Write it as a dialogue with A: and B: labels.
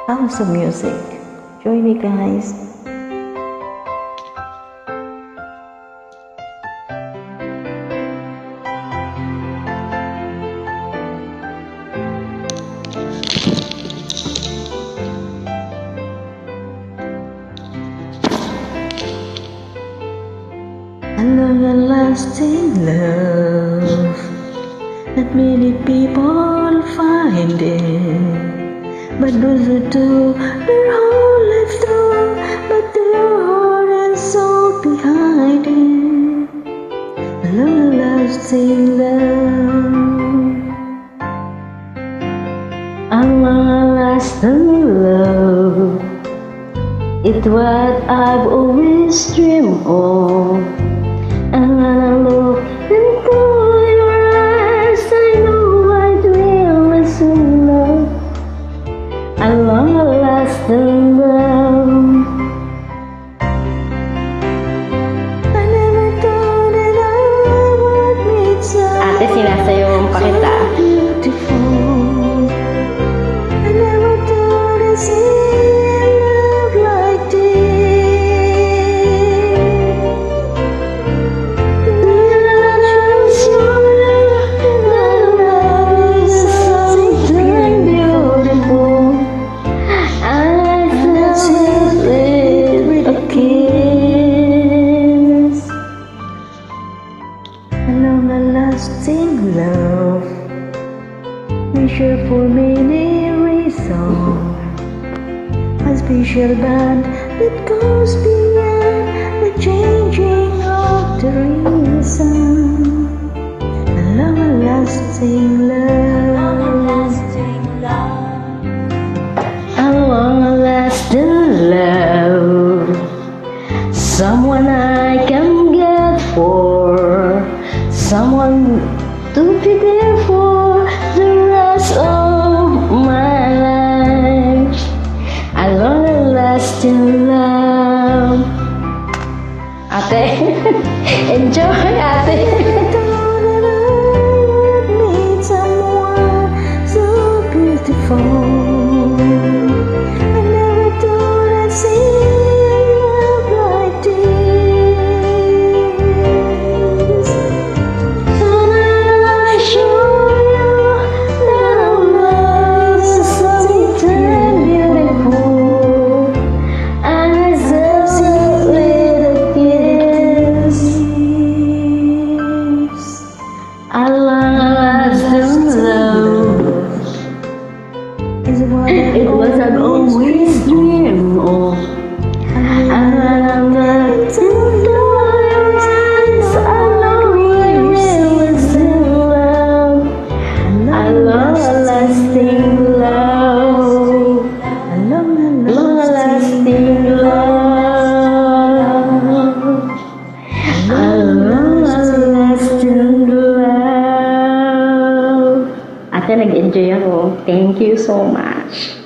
A: How's the music? Join me, guys. Long-lasting love that many people find it, but those who do their whole life through, but their heart and soul behind it. Long-lasting love, a long-lasting love, it's what I've always dreamed of. And when I look into your eyes, I know I'd realize in love, a long-lasting love. I never thought that I would meet someone
B: Ate, sinasayaw mo pa kita.
A: beautiful. I never thought I'd see love like this. Long-lasting love, we share for many reasons, a special bond that goes beyond the changing of the reason. A long-lasting love, a long-lasting love, someone I can get for, someone to be there for the rest of my life. A long-lasting love. Ate, enjoy, ate. I thought that I would meet someone so beautiful. I never thought I'd see love like this. A long-lasting love is what it was I've always dreamed of. A long-lasting love, I know it was in love. A long-lasting love, a long-lasting love, a long-lasting love. Ate, nag-enjoy ako. Thank you so much.